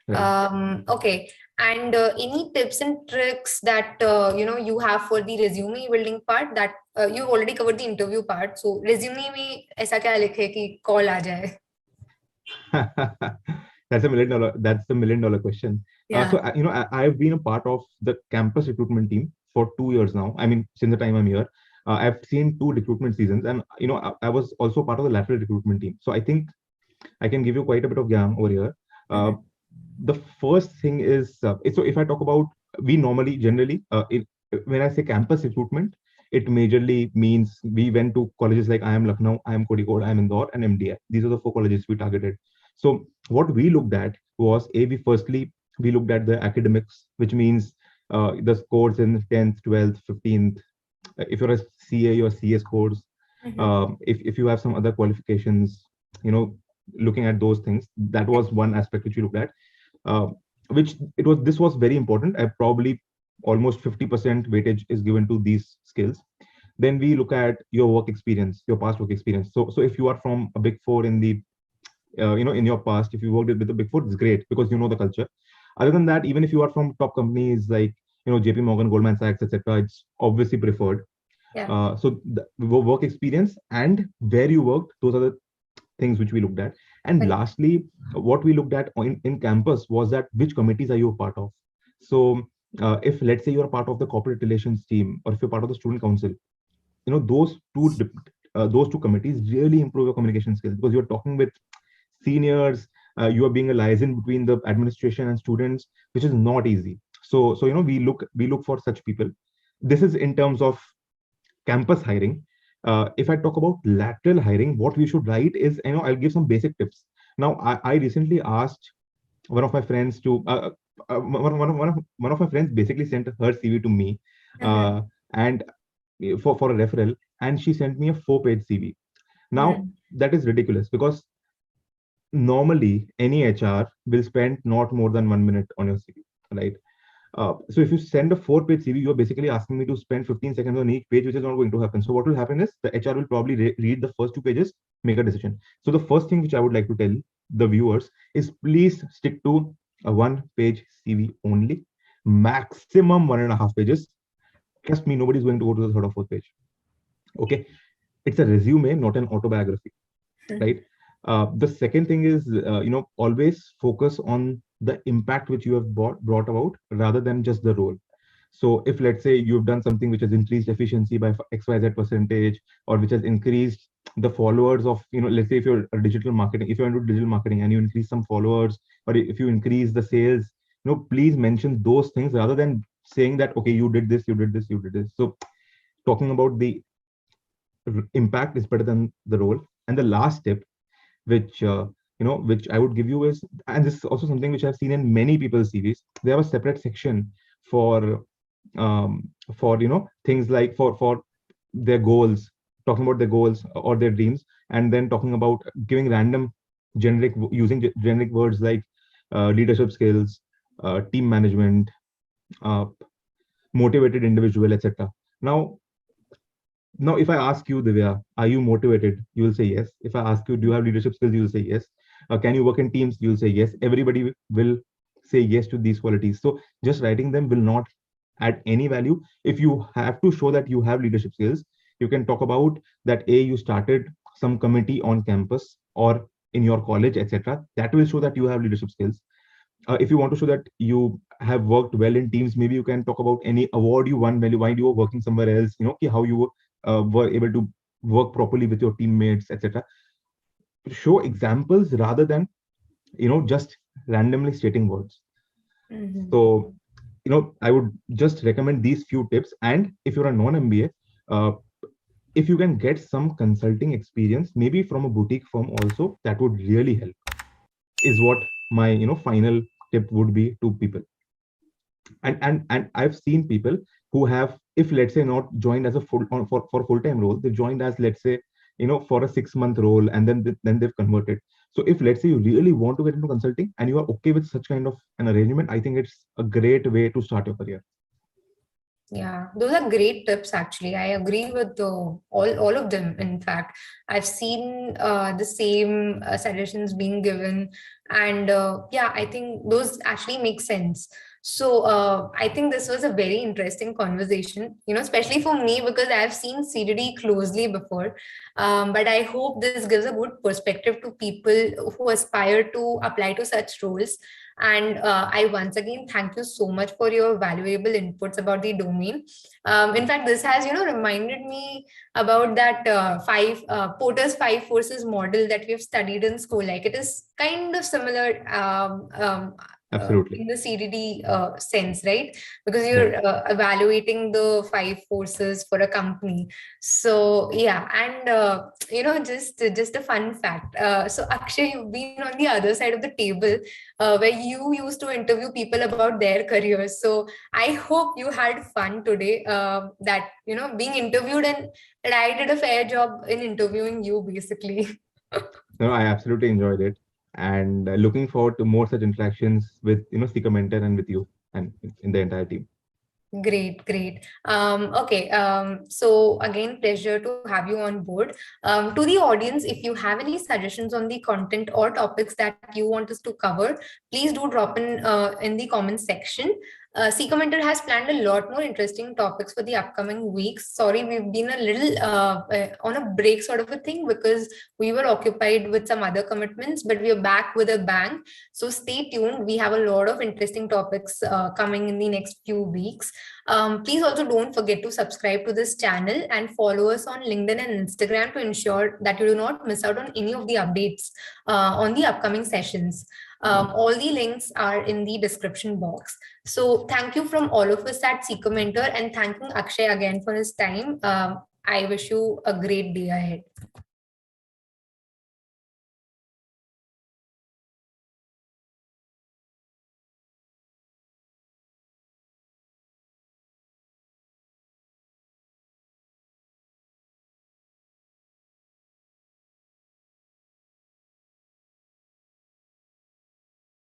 Right. Okay. And any tips and tricks that you have for the resume building part, that you already covered the interview part. So resume में ऐसा क्या लिखे कि call आ जाए? That's the million dollar question. So Yeah. I've been a part of the campus recruitment team for 2 years now. I mean, since the time I'm here, I've seen two recruitment seasons, and I was also part of the lateral recruitment team. So I think I can give you quite a bit of jam over here. Uh, Mhm. the first thing is, so if I talk about, we normally generally when I say campus recruitment, it majorly means we went to colleges like IIM Lucknow, IIM Kozhikode, IIM Indore, and MDI. These are the four colleges we targeted. So what we looked at was we looked at the academics, which means the scores in 10th, 12th, 15th. If you're a CA, your CS scores. Mhm. If you have some other qualifications, you know, looking at those things, that was one aspect which we looked at. uh, which it was this was very important. I probably almost 50% weightage is given to these skills. Then we look at your work experience, your past work experience. So if you are from a big four in the in your past, if you worked with the big four, it's great because you know the culture. Other than that, even if you are from top companies like JP Morgan, Goldman Sachs, etc., it's obviously preferred. Yeah. So the work experience and where you worked, those are the things which we looked at. And Correct. lastly, what we looked at in campus was that which committees are you a part of. So if let's say you're a part of the corporate relations team, or if you're part of the student council, those two committees really improve your communication skills because you're talking with seniors. You are being a liaison between the administration and students, which is not easy. So we look for such people. This is in terms of campus hiring. If I talk about lateral hiring, what we should write is, I'll give some basic tips. Now, I recently asked one of my friends to, one of my friends basically sent her CV to me, Mhm. and for a referral, and she sent me a 4-page CV. Now, Mhm. that is ridiculous because normally any HR will spend not more than 1 minute on your CV, right? So if you send a 4-page CV, you're basically asking me to spend 15 seconds on each page, which is not going to happen. So what will happen is the HR will probably read the first two pages, make a decision. So the first thing which I would like to tell the viewers is please stick to a 1-page CV only, maximum 1.5 pages. Trust me, nobody's going to go to the third or fourth page. Okay, it's a resume, not an autobiography, right? The second thing is, always focus on the impact which you have brought about rather than just the role. So if let's say you've done something which has increased efficiency by XYZ percentage, or which has increased the followers of, let's say if you're a digital marketing, if you're into digital marketing and you increase some followers, or if you increase the sales, please mention those things rather than saying that, okay, you did this, you did this, you did this. So talking about the impact is better than the role. And the last tip which I would give you is, and this is also something which I've seen in many people's CVs. They have a separate section for things like for their goals, talking about their goals or their dreams, and then talking about giving random generic words like leadership skills, team management, uh, motivated individual, etc. Now, if I ask you, Divya, are you motivated? You will say yes. If I ask you, do you have leadership skills? You will say yes. Can you work in teams? You will say yes. Everybody will say yes to these qualities. So just writing them will not add any value. If you have to show that you have leadership skills, you can talk about that. You started some committee on campus or in your college, etc. That will show that you have leadership skills. If you want to show that you have worked well in teams, maybe you can talk about any award you won while you were working somewhere else, how you were able to work properly with your teammates, etc. Show examples rather than just randomly stating words. Mhm. So I would just recommend these few tips. And if you're a non-MBA, uh, if you can get some consulting experience, maybe from a boutique firm also, that would really help, is what my final tip would be to people. And I've seen people who have, if let's say not joined as a for full-time role, they've joined as, let's say, for a 6-month role, and then they've converted. So if let's say you really want to get into consulting and you are okay with such kind of an arrangement, I think it's a great way to start your career. Yeah, those are great tips actually. I agree with all of them. In fact, I've seen the same suggestions being given, and yeah, I think those actually make sense. So I think this was a very interesting conversation, especially for me because I've seen CDD closely before. But I hope this gives a good perspective to people who aspire to apply to such roles. And I once again thank you so much for your valuable inputs about the domain. In fact, this has, reminded me about that Porter's five forces model that we've studied in school. Like it is kind of similar Absolutely. in the CDD sense, right? Because Right. you're evaluating the five forces for a company. So yeah, and just a fun fact. So Akshay, you've been on the other side of the table where you used to interview people about their careers. So I hope you had fun today. That being interviewed, and that I did a fair job in interviewing you, basically. No, I absolutely enjoyed it, and looking forward to more such interactions with Seekamentor and with you and in the entire team. Great, great. Okay. So again, pleasure to have you on board. To the audience, if you have any suggestions on the content or topics that you want us to cover, please do drop in the comments section. Seekamentor has planned a lot more interesting topics for the upcoming weeks. Sorry, we've been a little on a break sort of a thing because we were occupied with some other commitments, but we are back with a bang. So stay tuned. We have a lot of interesting topics coming in the next few weeks. Please also don't forget to subscribe to this channel and follow us on LinkedIn and Instagram to ensure that you do not miss out on any of the updates on the upcoming sessions. All the links are in the description box. So thank you from all of us at Seekamentor, and thanking Akshay again for his time. I wish you a great day ahead.